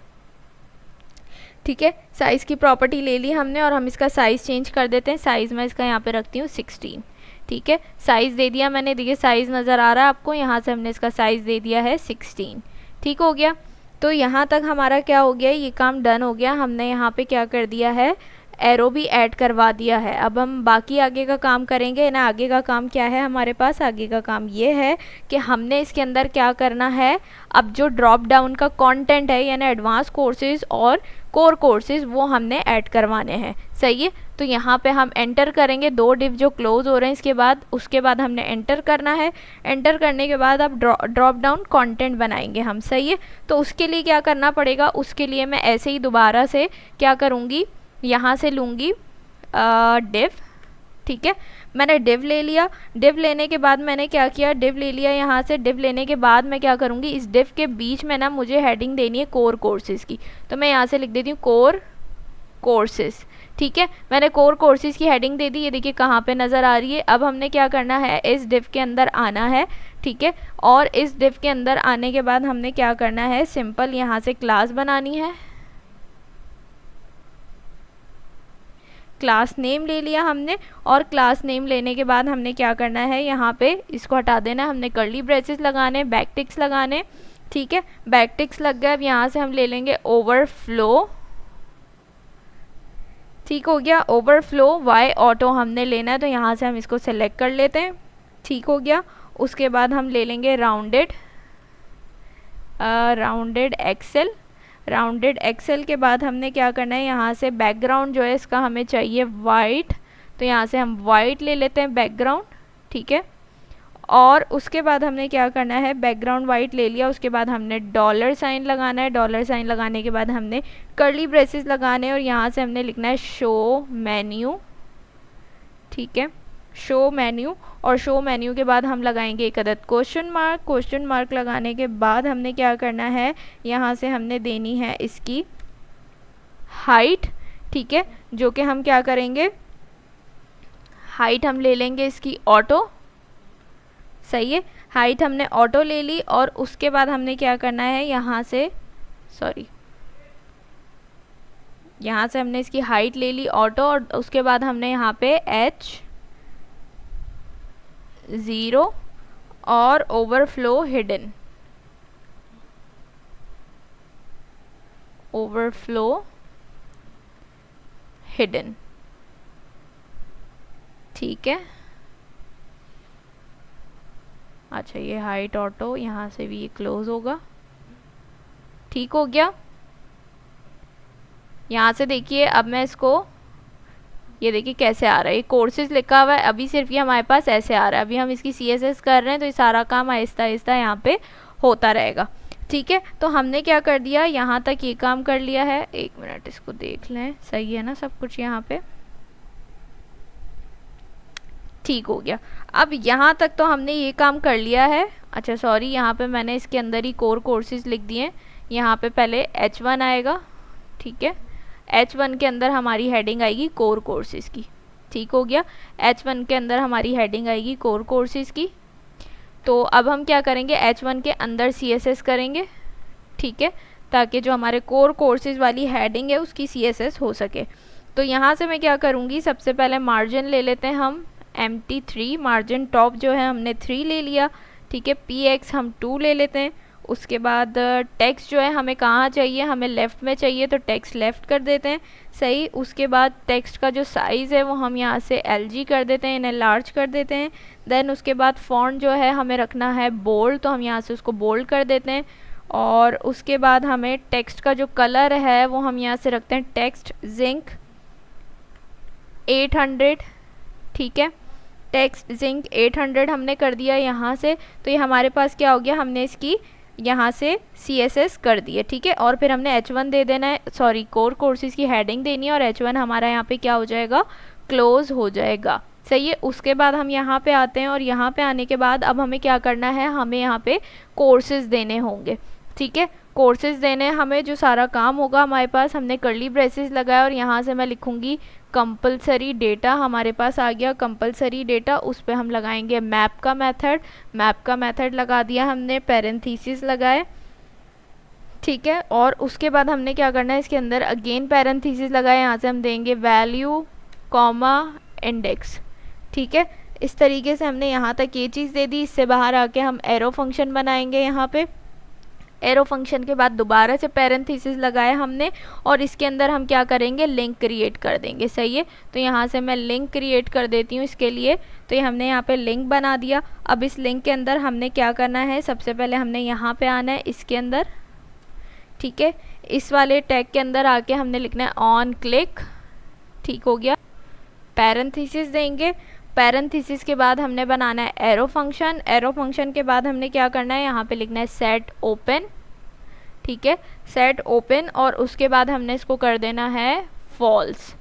ठीक है। साइज़ की प्रॉपर्टी ले ली हमने, और हम इसका साइज़ चेंज कर देते हैं। साइज़ मैं इसका यहाँ पे रखती हूँ 16, ठीक है। साइज़ दे दिया मैंने, देखिए साइज़ नज़र आ रहा है आपको, यहाँ से हमने इसका साइज़ दे दिया है 16, ठीक हो गया। तो यहाँ तक हमारा क्या हो गया, ये काम डन हो गया। हमने यहाँ पे क्या कर दिया है, एरो भी ऐड करवा दिया है। अब हम बाकी आगे का काम करेंगे ना। आगे का काम क्या है हमारे पास, आगे का काम ये है कि हमने इसके अंदर क्या करना है, अब जो ड्रॉप डाउन का कंटेंट है, यानी एडवांस कोर्सेज और कोर कोर्सेज, वो हमने ऐड करवाने हैं, सही है। तो यहाँ पे हम एंटर करेंगे, 2 डिव जो क्लोज हो रहे हैं इसके बाद, उसके बाद हमने एंटर करना है। एंटर करने के बाद अब ड्रॉप डाउन कंटेंट बनाएंगे हम, सही है। तो उसके लिए क्या करना पड़ेगा, उसके लिए मैं ऐसे ही दोबारा से क्या करूँगी, यहाँ से लूँगी डिव, ठीक है। मैंने डिव ले लिया। डिव लेने के बाद मैंने क्या किया, डिव ले लिया यहाँ से। डिव लेने के बाद मैं क्या करूँगी, इस डिव के बीच में ना मुझे हेडिंग देनी है कोर कोर्सेज़ की, तो मैं यहाँ से लिख देती हूँ कोर कोर्सेज़, ठीक है। मैंने कोर कोर्सेज़ की हेडिंग दे दी, ये देखिए कहाँ पे नज़र आ रही है। अब हमने क्या करना है, इस डिव के अंदर आना है, ठीक है। और इस डिव के अंदर आने के बाद हमने क्या करना है, सिंपल यहाँ से क्लास बनानी है। क्लास नेम ले लिया हमने, और क्लास नेम लेने के बाद हमने क्या करना है, यहाँ पे इसको हटा देना है। हमने कर्ली ब्रेसेस लगाने, बैक टिक्स लगाने, ठीक है, बैकटिक्स लग गया। अब यहाँ से हम ले लेंगे ओवरफ्लो, ठीक हो गया। ओवरफ्लो वाई ऑटो हमने लेना है, तो यहाँ से हम इसको सेलेक्ट कर लेते हैं, ठीक हो गया। उसके बाद हम ले लेंगे rounded, rounded Excel. Rounded Excel के बाद हमने क्या करना है, यहाँ से बैकग्राउंड जो है इसका हमें चाहिए वाइट, तो यहाँ से हम वाइट ले लेते हैं बैकग्राउंड, ठीक है। और उसके बाद हमने क्या करना है, बैकग्राउंड वाइट ले लिया, उसके बाद हमने डॉलर साइन लगाना है। डॉलर साइन लगाने के बाद हमने कर्ली ब्रेसेस लगाने हैं और यहाँ से हमने लिखना है शो मेन्यू, ठीक है, शो मेन्यू। और शो मेन्यू के बाद हम लगाएंगे एक अदद क्वेश्चन मार्क। क्वेश्चन मार्क लगाने के बाद हमने क्या करना है, यहाँ से हमने देनी है इसकी हाइट, ठीक है, जो कि हम क्या करेंगे, हाइट हम ले लेंगे इसकी ऑटो, सही है। हाइट हमने ऑटो ले ली और उसके बाद हमने क्या करना है, यहाँ से यहाँ से हमने इसकी हाइट ले ली ऑटो और उसके बाद हमने यहाँ पे H0 और ओवरफ्लो हिडन, ओवरफ्लो हिडन, ठीक है। अच्छा, ये हाइट ऑटो यहाँ से भी ये क्लोज होगा, ठीक हो गया। यहाँ से देखिए अब मैं इसको, ये देखिए कैसे आ रहा है, ये कोर्सेज लिखा हुआ है, अभी सिर्फ ये हमारे पास ऐसे आ रहा है। अभी हम इसकी CSS कर रहे हैं, तो ये सारा काम आहिस्ता आहिस्ता यहाँ पे होता रहेगा, ठीक है। तो हमने क्या कर दिया, यहाँ तक ये काम कर लिया है। एक मिनट इसको देख लें, सही है ना सब कुछ यहाँ पे, ठीक हो गया। अब यहाँ तक तो हमने ये काम कर लिया है। अच्छा सॉरी, यहाँ पे मैंने इसके अंदर ही कोर कोर्सेज लिख दिए। यहाँ पे पहले H1 आएगा, ठीक है, H1 के अंदर हमारी हेडिंग आएगी कोर कोर्सेज की, ठीक हो गया। H1 के अंदर हमारी हेडिंग आएगी कोर कोर्सेज की। तो अब हम क्या करेंगे, H1 के अंदर CSS करेंगे, ठीक है, ताकि जो हमारे कोर कोर्सेज वाली हेडिंग है उसकी CSS हो सके। तो यहाँ से मैं क्या करूँगी, सबसे पहले मार्जिन ले लेते हैं हम MT3, मार्जिन टॉप जो है हमने 3 ले लिया, ठीक है। PX हम 2 ले लेते हैं। उसके बाद टेक्स्ट जो है हमें कहाँ चाहिए, हमें लेफ़्ट में चाहिए, तो टेक्स्ट लेफ़्ट कर देते हैं, सही। उसके बाद टेक्स्ट का जो साइज़ है वो हम यहाँ से LG कर देते हैं, इन्हें लार्ज कर देते हैं। देन उसके बाद फॉन्ट जो है हमें रखना है बोल्ड, तो हम यहाँ से उसको बोल्ड कर देते हैं। और उसके बाद हमें टेक्स्ट का जो कलर है वो हम यहाँ से रखते हैं टेक्स्ट जिंक 800, ठीक है। टेक्स्ट जिंक 800 हमने कर दिया यहाँ से। तो ये हमारे पास क्या हो गया, हमने इसकी यहाँ से CSS कर दिए, ठीक है। और फिर हमने H1 दे देना है, सॉरी कोर कोर्सेज की हेडिंग देनी है, और H1 हमारा यहाँ पे क्या हो जाएगा, क्लोज हो जाएगा, सही है। उसके बाद हम यहाँ पे आते हैं और यहाँ पे आने के बाद अब हमें क्या करना है, हमें यहाँ पे कोर्सेज देने होंगे, ठीक है। कोर्सेज देने हमें, जो सारा काम होगा हमारे पास, हमने कर्ली ब्रेसेस लगाया और यहाँ से मैं लिखूँगी कंपलसरी डेटा, हमारे पास आ गया कंपलसरी डेटा। उस पर हम लगाएंगे मैप का मेथड, मैप का मेथड लगा दिया हमने, पैरेंथेसिस लगाए, ठीक है। और उसके बाद हमने क्या करना है, इसके अंदर अगेन पैरेंथेसिस लगाए, यहाँ से हम देंगे वैल्यू कॉमा इंडेक्स, ठीक है। इस तरीके से हमने यहाँ तक ये चीज़ दे दी। इससे बाहर आके हम एरो फंक्शन बनाएंगे, यहाँ पे एरो फंक्शन के बाद दोबारा से पैरेंथेसिस लगाए हमने, और इसके अंदर हम क्या करेंगे, लिंक क्रिएट कर देंगे, सही है। तो यहाँ से मैं लिंक क्रिएट कर देती हूँ इसके लिए। तो ये हमने यहाँ पे लिंक बना दिया। अब इस लिंक के अंदर हमने क्या करना है, सबसे पहले हमने यहाँ पे आना है इसके अंदर, ठीक है। इस वाले टैग के अंदर आके हमने लिखना है ऑन क्लिक, ठीक हो गया। पैरेंथेसिस देंगे, पैरेंथेसिस के बाद हमने बनाना है एरो फंक्शन, एरो फंक्शन के बाद हमने क्या करना है, यहाँ पे लिखना है सेट ओपन, ठीक है, सेट ओपन। और उसके बाद हमने इसको कर देना है फॉल्स,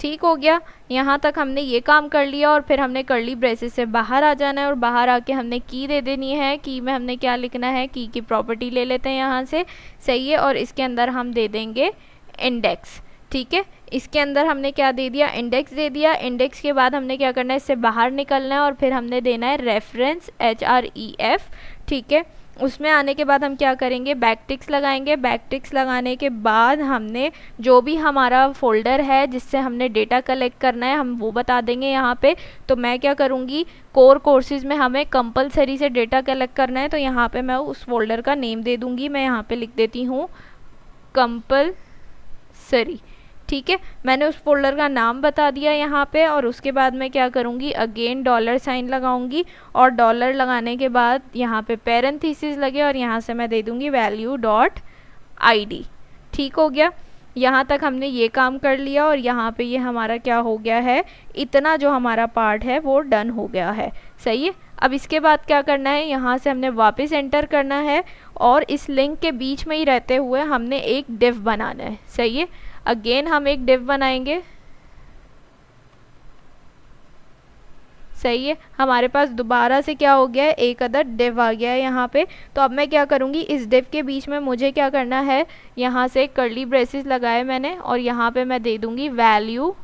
ठीक हो गया। यहाँ तक हमने ये काम कर लिया और फिर हमने कर्ली ब्रेसेस से बाहर आ जाना है और बाहर आके हमने की दे देनी है। की में हमने क्या लिखना है, की प्रॉपर्टी ले लेते हैं यहाँ से, सही है। और इसके अंदर हम दे देंगे इंडेक्स, ठीक है। इसके अंदर हमने क्या दे दिया, इंडेक्स दे दिया। इंडेक्स के बाद हमने क्या करना है, इससे बाहर निकलना है और फिर हमने देना है रेफरेंस HREF ठीक है। उसमें आने के बाद हम क्या करेंगे, बैकटिक्स लगाएंगे। बैकटिक्स लगाने के बाद हमने जो भी हमारा फोल्डर है जिससे हमने डेटा कलेक्ट करना है हम वो बता देंगे यहाँ पे। तो मैं क्या करूँगी, कोर कोर्सेज में हमें कंपलसरी से डेटा कलेक्ट करना है, तो यहाँ पे मैं उस फोल्डर का नेम दे दूँगी। मैं यहाँ पे लिख देती हूँ कंपलसरी। ठीक है, मैंने उस फोल्डर का नाम बता दिया यहाँ पे। और उसके बाद मैं क्या करूँगी, अगेन डॉलर साइन लगाऊंगी। और डॉलर लगाने के बाद यहाँ पे पैरेंथेसिस लगे और यहाँ से मैं दे दूँगी value.id। ठीक हो गया, यहाँ तक हमने ये काम कर लिया। और यहाँ पे ये हमारा क्या हो गया है, इतना जो हमारा पार्ट है वो डन हो गया है। सही है। अब इसके बाद क्या करना है, यहाँ से हमने वापस एंटर करना है और इस लिंक के बीच में ही रहते हुए हमने एक डिव बनाना है। सही है, अगेन हम एक डिव बनाएंगे। सही है, हमारे पास दोबारा से क्या हो गया है, एक अदर डिव आ गया है यहाँ पे। तो अब मैं क्या करूँगी, इस डिव के बीच में मुझे क्या करना है, यहाँ से कर्ली ब्रेसेस लगाए मैंने और यहाँ पे मैं दे दूँगी value.text।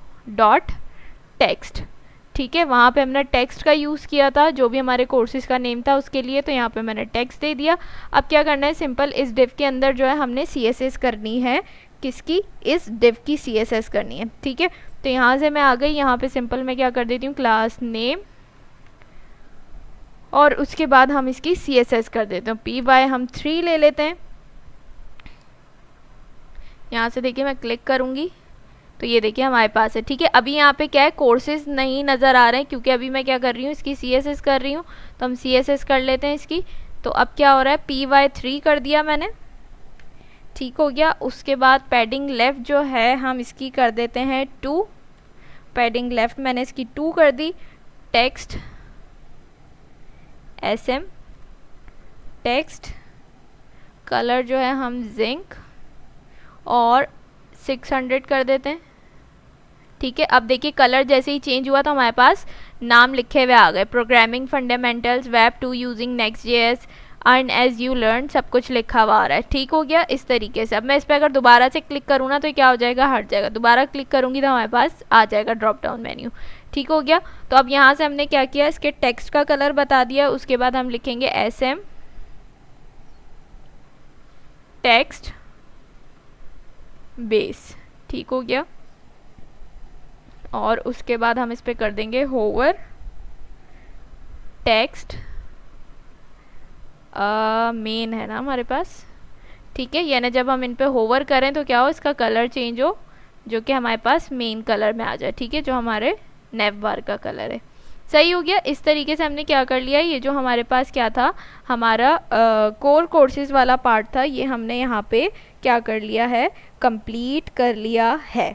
ठीक है, वहाँ पे हमने टेक्स्ट का यूज़ किया था जो भी हमारे कोर्सेज का नेम था उसके लिए, तो यहाँ पे मैंने टेक्स्ट दे दिया। अब क्या करना है, सिंपल इस डिव के अंदर जो है हमने CSS करनी है। किसकी, इस डिव की CSS करनी है। ठीक है, तो यहाँ से मैं आ गई, यहाँ पे सिंपल मैं क्या कर देती हूँ, क्लास नेम, और उसके बाद हम इसकी CSS कर देते हैं। py हम 3 ले लेते हैं। यहाँ से देखिए मैं क्लिक करूँगी तो ये देखिए हमारे पास है। ठीक है, अभी यहाँ पे क्या है, कोर्सेज नहीं नज़र आ रहे हैं क्योंकि अभी मैं क्या कर रही हूँ, इसकी CSS कर रही हूँ। तो हम CSS कर लेते हैं इसकी। तो अब क्या हो रहा है, py 3 कर दिया मैंने। ठीक हो गया, उसके बाद पैडिंग लेफ़्ट जो है हम इसकी कर देते हैं 2। पैडिंग लेफ़्ट मैंने इसकी 2 कर दी। टेक्स्ट SM, टेक्स्ट कलर जो है हम जिंक और 600 कर देते हैं। ठीक है, अब देखिए कलर जैसे ही चेंज हुआ तो हमारे पास नाम लिखे हुए आ गए, programming fundamentals web 2 using Next js earn as you learn, सब कुछ लिखा हुआ आ रहा है। ठीक हो गया, इस तरीके से। अब मैं इस पर अगर दोबारा से क्लिक करूँ ना तो क्या हो जाएगा, हट जाएगा। दोबारा क्लिक करूँगी तो हमारे पास आ जाएगा ड्रॉप डाउन मेन्यू। ठीक हो गया, तो अब यहाँ से हमने क्या किया, इसके टेक्स्ट का कलर बता दिया। उसके बाद हम लिखेंगे SM टेक्स्ट बेस। ठीक हो गया, और उसके बाद हम इस पे कर देंगे होवर टेक्स्ट मेन है ना हमारे पास। ठीक है, यानी जब हम इन पे होवर करें तो क्या हो, इसका कलर चेंज हो, जो कि हमारे पास मेन कलर में आ जाए। ठीक है, जो हमारे नेव बार का कलर है। सही हो गया, इस तरीके से हमने क्या कर लिया, ये जो हमारे पास क्या था, हमारा कोर कोर्सेज वाला पार्ट था, ये हमने यहाँ पे क्या कर लिया है, कंप्लीट कर लिया है।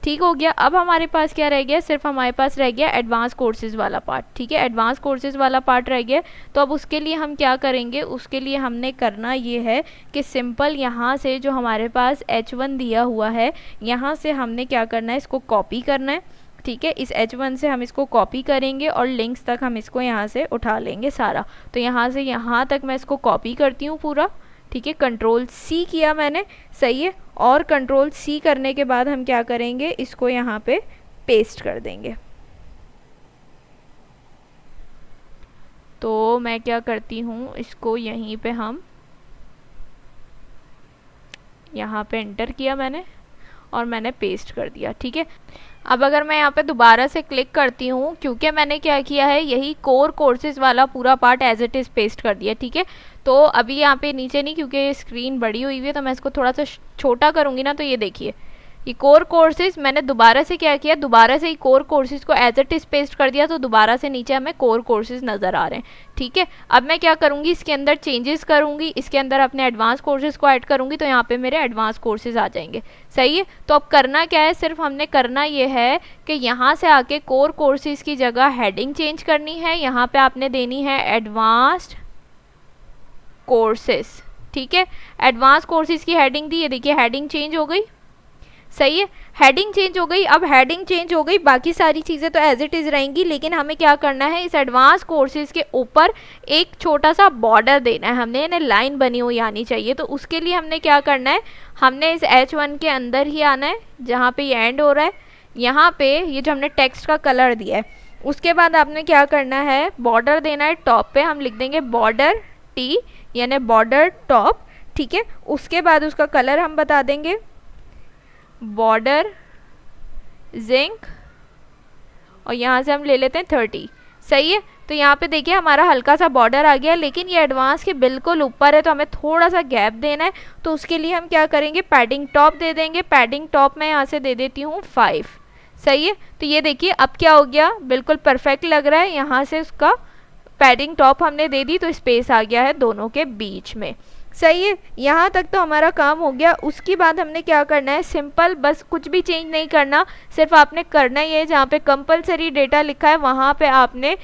ठीक हो गया, अब हमारे पास क्या रह गया, सिर्फ हमारे पास रह गया एडवांस कोर्सेज वाला पार्ट। ठीक है, एडवांस कोर्सेज वाला पार्ट रह गया। तो अब उसके लिए हम क्या करेंगे, उसके लिए हमने करना ये है कि सिंपल यहाँ से जो हमारे पास H1 दिया हुआ है, यहाँ से हमने क्या करना है, इसको कॉपी करना है। ठीक है, इस H1 से हम इसको कॉपी करेंगे और लिंक्स तक हम इसको यहाँ से उठा लेंगे सारा। तो यहाँ से यहाँ तक मैं इसको कॉपी करती हूँ पूरा। ठीक है, Ctrl+C किया मैंने। सही है, और Ctrl+C करने के बाद हम क्या करेंगे, इसको यहाँ पे पेस्ट कर देंगे। तो मैं क्या करती हूँ, इसको यहीं पे हम यहाँ पे एंटर किया मैंने और मैंने पेस्ट कर दिया। ठीक है, अब अगर मैं यहाँ पे दोबारा से क्लिक करती हूँ, क्योंकि मैंने क्या किया है, यही कोर कोर्सेज वाला पूरा part as it is paste कर दिया। ठीक है, तो अभी यहाँ पे नीचे नहीं, क्योंकि स्क्रीन बड़ी हुई है, तो मैं इसको थोड़ा सा छोटा करूँगी ना, तो ये देखिए ये कोर कोर्सेज मैंने दोबारा से क्या किया, दोबारा से ही कोर कोर्सेज को एज इट इज़ पेस्ट कर दिया, तो दोबारा से नीचे हमें कोर कोर्सेज नज़र आ रहे हैं। ठीक है, अब मैं क्या करूँगी, इसके अंदर चेंजेस करूँगी, इसके अंदर अपने एडवांस कोर्सेज को ऐड करूँगी, तो यहाँ पे मेरे एडवांस कोर्सेज आ जाएंगे। सही है, तो अब करना क्या है, सिर्फ हमने करना ये है कि यहाँ से आके कोर कोर्सेज की जगह हेडिंग चेंज करनी है। यहाँ पे आपने देनी है एडवांस्ड कोर्सेज। ठीक है, एडवांस कोर्सेज की हेडिंग दी, ये देखिए हेडिंग चेंज हो गई। सही है, हेडिंग चेंज हो गई। अब हेडिंग चेंज हो गई, बाकी सारी चीज़ें तो एज इट इज़ रहेंगी, लेकिन हमें क्या करना है, इस एडवांस कोर्सेज के ऊपर एक छोटा सा बॉर्डर देना है हमने, यानी लाइन बनी हुई आनी चाहिए। तो उसके लिए हमने क्या करना है, हमने इस H1 के अंदर ही आना है जहाँ पे ये एंड हो रहा है, यहाँ पे ये जो हमने टेक्स्ट का कलर दिया है। उसके बाद आपने क्या करना है, बॉर्डर देना है, टॉप पे हम लिख देंगे बॉर्डर टी यानी बॉर्डर टॉप, ठीक है। उसके बाद उसका कलर हम बता देंगे बॉर्डर जिंक, और यहाँ से हम ले लेते हैं 30, सही है। तो यहाँ पे देखिए हमारा हल्का सा बॉर्डर आ गया, लेकिन ये एडवांस के बिल्कुल ऊपर है तो हमें थोड़ा सा गैप देना है। तो उसके लिए हम क्या करेंगे, पैडिंग टॉप दे देंगे। पैडिंग टॉप मैं यहाँ से दे देती हूँ 5, सही है। तो ये देखिए अब क्या हो गया, बिल्कुल परफेक्ट लग रहा है। यहाँ से उसका पैडिंग टॉप हमने दे दी तो स्पेस आ गया है दोनों के बीच में, सही है। यहाँ तक तो हमारा काम हो गया। उसके बाद हमने क्या करना है, सिंपल बस कुछ भी चेंज नहीं करना, सिर्फ आपने करना ही है जहाँ पे कंपलसरी डेटा लिखा है वहाँ पे आपने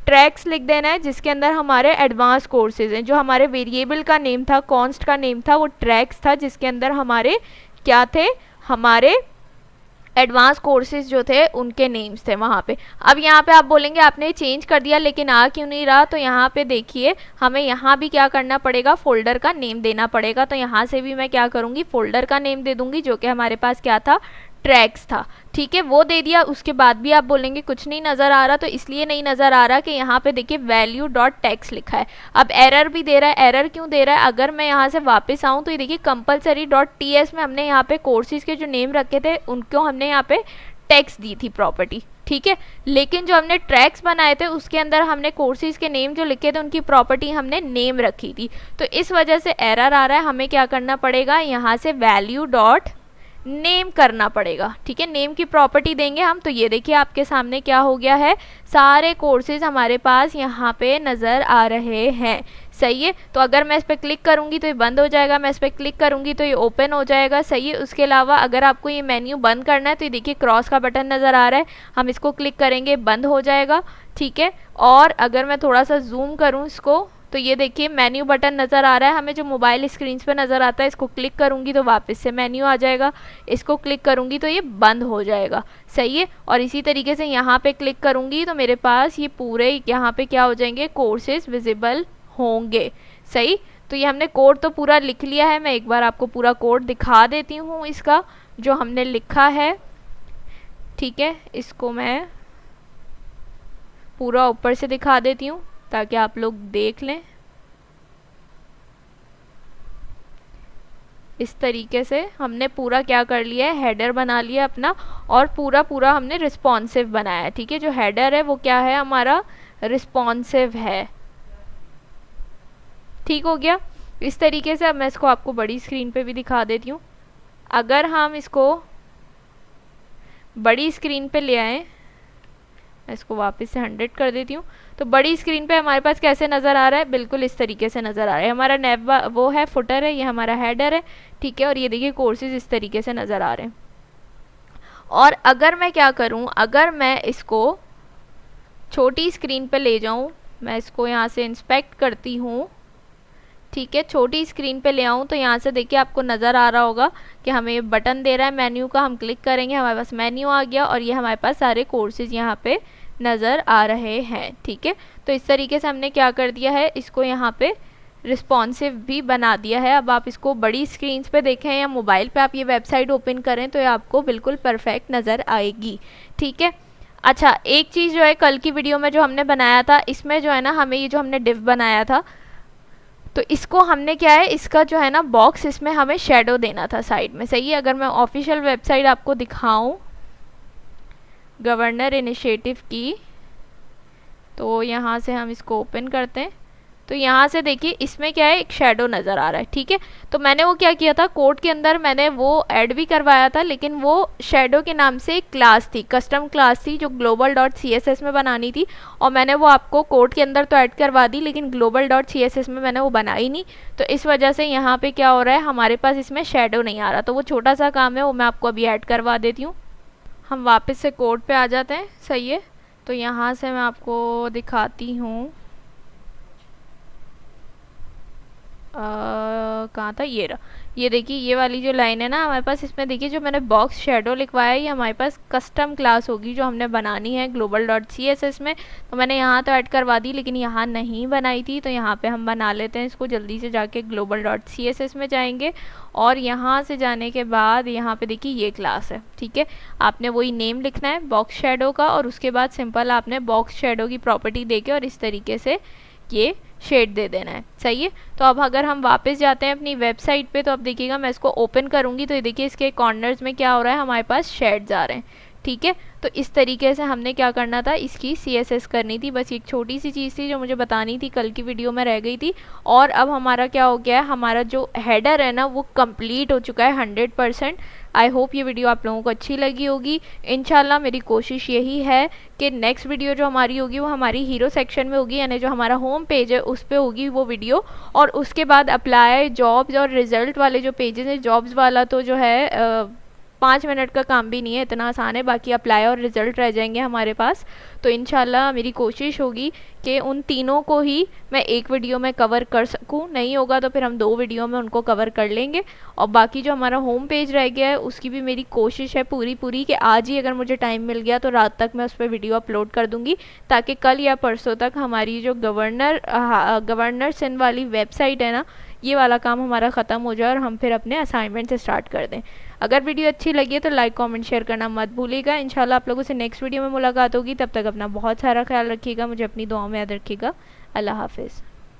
ट्रैक्स लिख देना है, जिसके अंदर हमारे एडवांस कोर्सेज हैं। जो हमारे वेरिएबल का नेम था, कॉन्स्ट का नेम था, वो ट्रैक्स था, जिसके अंदर हमारे क्या थे, हमारे एडवांस कोर्सेज जो थे उनके नेम्स थे वहाँ पे। अब यहाँ पे आप बोलेंगे आपने चेंज कर दिया लेकिन आ क्यों नहीं रहा, तो यहाँ पे देखिए हमें यहाँ भी क्या करना पड़ेगा, फोल्डर का नेम देना पड़ेगा। तो यहाँ से भी मैं क्या करूँगी, फोल्डर का नेम दे दूँगी, जो कि हमारे पास क्या था, ट्रैक्स था, ठीक है, वो दे दिया। उसके बाद भी आप बोलेंगे कुछ नहीं नज़र आ रहा, तो इसलिए नहीं नज़र आ रहा कि यहाँ पे देखिए वैल्यू डॉट टेक्स्ट लिखा है। अब एरर भी दे रहा है, एरर क्यों दे रहा है, अगर मैं यहाँ से वापस आऊँ तो ये देखिए कंपलसरी डॉट टीएस में हमने यहाँ पे कोर्सेज के जो नेम रखे थे उनको हमने यहाँ पे टेक्स्ट दी थी प्रॉपर्टी, ठीक है। लेकिन जो हमने ट्रैक्स बनाए थे उसके अंदर हमने कोर्सेज के नेम जो लिखे थे उनकी प्रॉपर्टी हमने नेम रखी थी, तो इस वजह से एरर आ रहा है। हमें क्या करना पड़ेगा, यहाँ से वैल्यू डॉट नेम करना पड़ेगा, ठीक है। नेम की प्रॉपर्टी देंगे हम, तो ये देखिए आपके सामने क्या हो गया है, सारे कोर्सेज हमारे पास यहाँ पे नज़र आ रहे हैं, सही है। तो अगर मैं इस पर क्लिक करूँगी तो ये बंद हो जाएगा, मैं इस पर क्लिक करूँगी तो ये ओपन हो जाएगा, सही है। उसके अलावा अगर आपको ये मेन्यू बंद करना है तो ये देखिए क्रॉस का बटन नज़र आ रहा है, हम इसको क्लिक करेंगे बंद हो जाएगा, ठीक है। और अगर मैं थोड़ा सा जूम करूँ इसको तो ये देखिए मेन्यू बटन नज़र आ रहा है हमें, जो मोबाइल स्क्रीन पे नज़र आता है। इसको क्लिक करूँगी तो वापस से मेन्यू आ जाएगा, इसको क्लिक करूँगी तो ये बंद हो जाएगा, सही है। और इसी तरीके से यहाँ पे क्लिक करूँगी तो मेरे पास ये पूरे यहाँ पे क्या हो जाएंगे, कोर्सेज विजिबल होंगे, सही। तो ये हमने कोड तो पूरा लिख लिया है, मैं एक बार आपको पूरा कोड दिखा देती हूँ इसका जो हमने लिखा है, ठीक है। इसको मैं पूरा ऊपर से दिखा देती हूँ ताकि आप लोग देख लें। इस तरीके से हमने पूरा क्या कर लिया है, हेडर बना लिया अपना, और पूरा हमने रिस्पॉन्सिव बनाया है, ठीक है। जो हेडर है वो क्या है, हमारा रिस्पॉन्सिव है, ठीक हो गया। इस तरीके से अब मैं इसको आपको बड़ी स्क्रीन पे भी दिखा देती हूँ। अगर हम इसको बड़ी स्क्रीन पे ले आए, मैं इसको वापस से 100 कर देती हूँ, तो बड़ी स्क्रीन पे हमारे पास कैसे नज़र आ रहा है, बिल्कुल इस तरीके से नज़र आ रहा है। हमारा नेव वो है, फुटर है, ये हमारा हेडर है, ठीक है। और ये देखिए कोर्सेज इस तरीके से नज़र आ रहे हैं। और अगर मैं क्या करूँ, अगर मैं इसको छोटी स्क्रीन पे ले जाऊँ, मैं इसको यहाँ से इंस्पेक्ट करती हूँ, ठीक है, छोटी स्क्रीन पे ले आऊँ तो यहाँ से देखिए आपको नज़र आ रहा होगा कि हमें ये बटन दे रहा है मेन्यू का, हम क्लिक करेंगे हमारे पास मेन्यू आ गया और ये हमारे पास सारे कोर्सेज यहाँ पे नज़र आ रहे हैं, ठीक है। तो इस तरीके से हमने क्या कर दिया है, इसको यहाँ पे रिस्पॉन्सिव भी बना दिया है। अब आप इसको बड़ी स्क्रीन पे देखें या मोबाइल पे आप ये वेबसाइट ओपन करें तो ये आपको बिल्कुल परफेक्ट नज़र आएगी, ठीक है। अच्छा, एक चीज़ जो है कल की वीडियो में जो हमने बनाया था, इसमें जो है ना हमें ये जो हमने डिव बनाया था तो इसको हमने क्या है, इसका जो है ना बॉक्स, इसमें हमें शेडो देना था साइड में, सही है। अगर मैं ऑफिशियल वेबसाइट आपको दिखाऊं गवर्नर इनिशिएटिव की, तो यहाँ से हम इसको ओपन करते हैं तो यहाँ से देखिए इसमें क्या है, एक शेडो नज़र आ रहा है, ठीक है। तो मैंने वो क्या किया था, कोड के अंदर मैंने वो ऐड भी करवाया था, लेकिन वो शेडो के नाम से एक क्लास थी, कस्टम क्लास थी जो ग्लोबल डॉट CSS में बनानी थी, और मैंने वो आपको कोड के अंदर तो ऐड करवा दी लेकिन ग्लोबल डॉट CSS में मैंने वो बनाई नहीं। तो इस वजह से यहाँ पे क्या हो रहा है, हमारे पास इसमें शेडो नहीं आ रहा। तो वो छोटा सा काम है, वो मैं आपको अभी ऐड करवा देती हूँ। हम वापस से कोड पे आ जाते हैं, सही है। तो यहाँ से मैं आपको दिखाती हूँ, कहाँ था, ये रहा। ये देखिए ये वाली जो लाइन है ना हमारे पास, इसमें देखिए जो मैंने बॉक्स शेडो लिखवाया है ये हमारे पास कस्टम क्लास होगी जो हमने बनानी है ग्लोबल डॉट CSS में। तो मैंने यहाँ तो ऐड करवा दी लेकिन यहाँ नहीं बनाई थी, तो यहाँ पे हम बना लेते हैं इसको। जल्दी से जाके ग्लोबल डॉट CSS में जाएंगे और यहाँ से जाने के बाद यहाँ पे देखिए ये क्लास है, ठीक है। आपने वही नेम लिखना है बॉक्स शेडो का, और उसके बाद सिंपल आपने बॉक्स शेडो की प्रॉपर्टी देके और इस तरीके से ये शेड दे देना है। सही है। तो अब अगर हम वापस जाते हैं अपनी वेबसाइट पे, तो अब देखिएगा मैं इसको ओपन करूँगी तो ये देखिए इसके कॉर्नर्स में क्या हो रहा है, हमारे पास शेड्स आ रहे हैं। ठीक है। तो इस तरीके से हमने क्या करना था, इसकी CSS करनी थी। बस एक छोटी सी चीज़ थी जो मुझे बतानी थी, कल की वीडियो में रह गई थी। और अब हमारा क्या हो गया है, हमारा जो हेडर है ना वो कंप्लीट हो चुका है 100%। आई होप ये वीडियो आप लोगों को अच्छी लगी होगी। इंशाल्लाह मेरी कोशिश यही है कि नेक्स्ट वीडियो जो हमारी होगी वो हमारी हीरो सेक्शन में होगी, यानी जो हमारा होम पेज है उस पर होगी वो वीडियो। और उसके बाद अप्लाई जॉब्स और रिजल्ट वाले जो पेजेस हैं, जॉब्स वाला तो जो है 5 मिनट का काम भी नहीं है, इतना आसान है। बाकी अप्लाई और रिज़ल्ट रह जाएंगे हमारे पास। तो इंशाल्लाह मेरी कोशिश होगी कि उन तीनों को ही मैं एक वीडियो में कवर कर सकूं। नहीं होगा तो फिर हम 2 वीडियो में उनको कवर कर लेंगे। और बाकी जो हमारा होम पेज रह गया है उसकी भी मेरी कोशिश है पूरी पूरी कि आज ही अगर मुझे टाइम मिल गया तो रात तक मैं उस पर वीडियो अपलोड कर दूंगी, ताकि कल या परसों तक हमारी जो गवर्नर सिंध वाली वेबसाइट है ना, ये वाला काम हमारा ख़त्म हो जाए और हम फिर अपने असाइनमेंट से स्टार्ट कर दें। अगर वीडियो अच्छी लगी है तो लाइक कमेंट शेयर करना मत भूलिएगा। इंशाल्लाह आप लोगों से नेक्स्ट वीडियो में मुलाकात होगी। तब तक अपना बहुत सारा ख्याल रखिएगा, मुझे अपनी दुआओं में याद रखिएगा। अल्लाह हाफिज़।